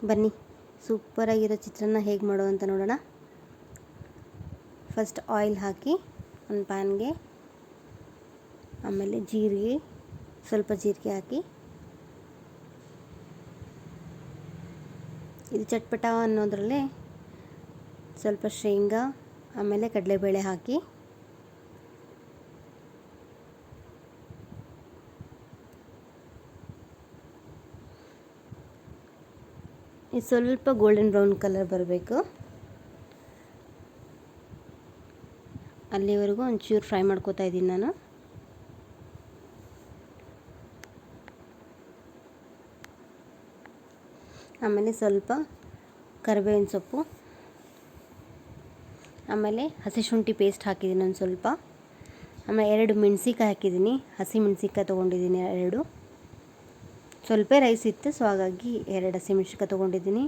ಬನ್ನಿ ಸೂಪರಾಗಿರೋ ಚಿತ್ರಾನ್ನ ಹೇಗೆ ಮಾಡೋದು ಅಂತ ನೋಡೋಣ. ಫಸ್ಟ್ ಆಯಿಲ್ ಹಾಕಿ ಒಂದು ಪ್ಯಾನ್ಗೆ, ಆಮೇಲೆ ಸ್ವಲ್ಪ ಜೀರಿಗೆ ಹಾಕಿ, ಇದು ಚಟ್ಪಟ ಅನ್ನೋದ್ರಲ್ಲೇ ಸ್ವಲ್ಪ ಶೇಂಗಾ ಆಮೇಲೆ ಕಡಲೆಬೇಳೆ ಹಾಕಿ, ಇದು ಸ್ವಲ್ಪ ಗೋಲ್ಡನ್ ಬ್ರೌನ್ ಕಲರ್ ಬರಬೇಕು, ಅಲ್ಲಿವರೆಗೂ ಒಂಚೂರು ಫ್ರೈ ಮಾಡ್ಕೋತಾ ಇದ್ದೀನಿ ನಾನು. ಆಮೇಲೆ ಸ್ವಲ್ಪ ಕರಿಬೇವಿನ ಸೊಪ್ಪು, ಆಮೇಲೆ ಹಸಿ ಶುಂಠಿ ಪೇಸ್ಟ್ ಹಾಕಿದ್ದೀನಿ ಒಂದು ಸ್ವಲ್ಪ, ಆಮೇಲೆ 2 ಮೆಣಸಿಕಾಯಿ ಹಾಕಿದ್ದೀನಿ, ಹಸಿ ಮೆಣಸಿಕಾಯಿ ತೊಗೊಂಡಿದ್ದೀನಿ 2. ಸ್ವಲ್ಪ ರೈಸ್ ಇತ್ತು, ಸೊ ಹಾಗಾಗಿ 2 ಹಸಿಮೆಣಸಿನ್ಕಾಯಿ ತೊಗೊಂಡಿದ್ದೀನಿ.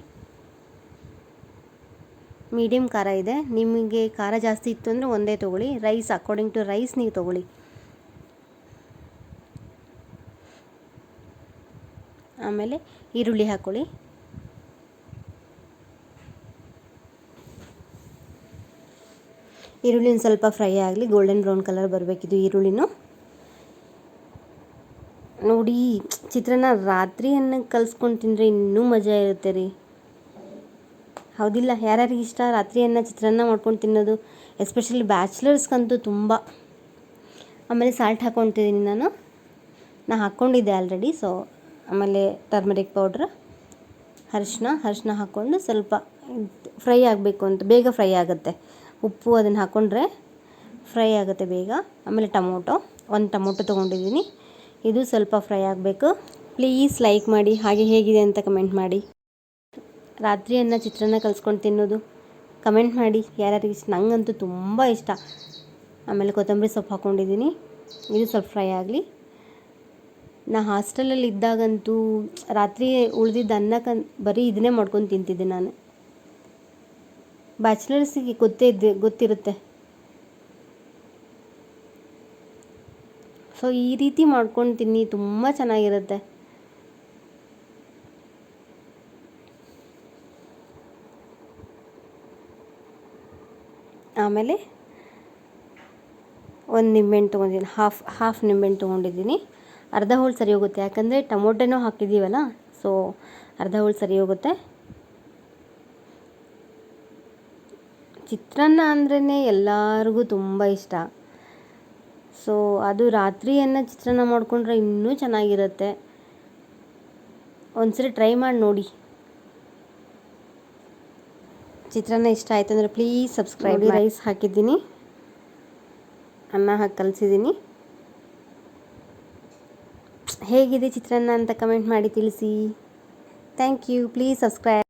ಮೀಡಿಯಮ್ ಖಾರ ಇದೆ, ನಿಮಗೆ ಖಾರ ಜಾಸ್ತಿ ಇತ್ತು ಅಂದರೆ ಒಂದೇ ತೊಗೊಳ್ಳಿ, ರೈಸ್ ಅಕಾರ್ಡಿಂಗ್ ಟು ರೈಸ್ ನೀವು ತೊಗೊಳ್ಳಿ. ಆಮೇಲೆ ಈರುಳ್ಳಿ ಹಾಕ್ಕೊಳ್ಳಿ, ಈರುಳ್ಳಿ ಒಂದು ಸ್ವಲ್ಪ ಫ್ರೈ ಆಗಲಿ, ಗೋಲ್ಡನ್ ಬ್ರೌನ್ ಕಲರ್ ಬರಬೇಕಿದು ಈರುಳ್ಳಿನೂ. ನೋಡಿ, ಚಿತ್ರಾನ್ನ ರಾತ್ರಿ ಅನ್ನಕ್ಕೆ ಕಲಿಸ್ಕೊಂಡು ತಿಂದರೆ ಇನ್ನೂ ಮಜಾ ಇರುತ್ತೆ ರೀ, ಹೌದಿಲ್ಲ? ಯಾರ್ಯಾರಿಗೆ ಇಷ್ಟ ರಾತ್ರಿ ಅನ್ನ ಚಿತ್ರಾನ್ನ ಮಾಡ್ಕೊಂಡು ತಿನ್ನೋದು, ಎಸ್ಪೆಷಲಿ ಬ್ಯಾಚುಲರ್ಸ್ಗಂತೂ ತುಂಬ. ಆಮೇಲೆ ಸಾಲ್ಟ್ ಹಾಕ್ಕೊತಿದ್ದೀನಿ ನಾನು ಹಾಕ್ಕೊಂಡಿದ್ದೆ ಆಲ್ರೆಡಿ. ಸೊ ಆಮೇಲೆ ಟರ್ಮರಿಕ್ ಪೌಡ್ರ್, ಅರಿಶಿನ ಹಾಕ್ಕೊಂಡು ಸ್ವಲ್ಪ ಫ್ರೈ ಆಗಬೇಕು ಅಂತ, ಬೇಗ ಫ್ರೈ ಆಗುತ್ತೆ. ಉಪ್ಪು ಅದನ್ನು ಹಾಕ್ಕೊಂಡ್ರೆ ಫ್ರೈ ಆಗುತ್ತೆ ಬೇಗ. ಆಮೇಲೆ ಒಂದು ಟೊಮೊಟೊ ತೊಗೊಂಡಿದ್ದೀನಿ, ಇದು ಸ್ವಲ್ಪ ಫ್ರೈ ಆಗಬೇಕು. ಪ್ಲೀಸ್ ಲೈಕ್ ಮಾಡಿ, ಹಾಗೆ ಹೇಗಿದೆ ಅಂತ ಕಮೆಂಟ್ ಮಾಡಿ. ರಾತ್ರಿ ಅನ್ನ ಚಿತ್ರಾನ್ನ ಕಲಿಸ್ಕೊಂಡು ತಿನ್ನೋದು ಕಮೆಂಟ್ ಮಾಡಿ ಯಾರ್ಯಾರಿಗೆ ಇಷ್ಟ. ನನಗಂತೂ ತುಂಬ ಇಷ್ಟ. ಆಮೇಲೆ ಕೊತ್ತಂಬರಿ ಸೊಪ್ಪು ಹಾಕ್ಕೊಂಡಿದ್ದೀನಿ, ಇದು ಸ್ವಲ್ಪ ಫ್ರೈ ಆಗಲಿ. ನಾ ಹಾಸ್ಟೆಲಲ್ಲಿ ಇದ್ದಾಗಂತೂ ರಾತ್ರಿ ಉಳಿದಿದ್ದ ಅನ್ನಕ್ಕೆ ಬರೀ ಇದನ್ನೇ ಮಾಡ್ಕೊಂಡು ತಿಂತಿದ್ದೆ ನಾನು. ಬ್ಯಾಚುಲರ್ಸಿಗೆ ಗೊತ್ತಿರುತ್ತೆ. ಸೊ ಈ ರೀತಿ ಮಾಡ್ಕೊಂಡು ತಿನ್ನಿ, ತುಂಬ ಚೆನ್ನಾಗಿರುತ್ತೆ. ಆಮೇಲೆ ಒಂದು ನಿಂಬೆಹಣ್ಣು ತೊಗೊಂಡಿದ್ದೀನಿ, ಹಾಫ್ ನಿಂಬೆಹಣ್ಣು ತೊಗೊಂಡಿದ್ದೀನಿ. ಅರ್ಧ ಹೋಳು ಸರಿ ಹೋಗುತ್ತೆ, ಯಾಕಂದರೆ ಟೊಮೊಟೊನೂ ಹಾಕಿದ್ದೀವಲ್ಲ, ಸೊ ಅರ್ಧ ಹೋಳು ಸರಿ ಹೋಗುತ್ತೆ. ಚಿತ್ರಾನ್ನ ಅಂದ್ರೇ ಎಲ್ಲರಿಗೂ ತುಂಬ ಇಷ್ಟ. ಸೊ ಅದು ರಾತ್ರಿಯನ್ನು ಚಿತ್ರಾನ್ನ ಮಾಡಿಕೊಂಡ್ರೆ ಇನ್ನೂ ಚೆನ್ನಾಗಿರುತ್ತೆ. ಒಂದ್ಸರಿ ಟ್ರೈ ಮಾಡಿ ನೋಡಿ. ಚಿತ್ರಾನ್ನ ಇಷ್ಟ ಆಯಿತು ಅಂದರೆ ಪ್ಲೀಸ್ ಸಬ್ಸ್ಕ್ರೈಬ್. ರೈಸ್ ಹಾಕಿದ್ದೀನಿ, ಅನ್ನ ಹಾಕಿ ಕಲಸಿದ್ದೀನಿ. ಹೇಗಿದೆ ಚಿತ್ರಾನ್ನ ಅಂತ ಕಮೆಂಟ್ ಮಾಡಿ ತಿಳಿಸಿ. Thank you. Please subscribe.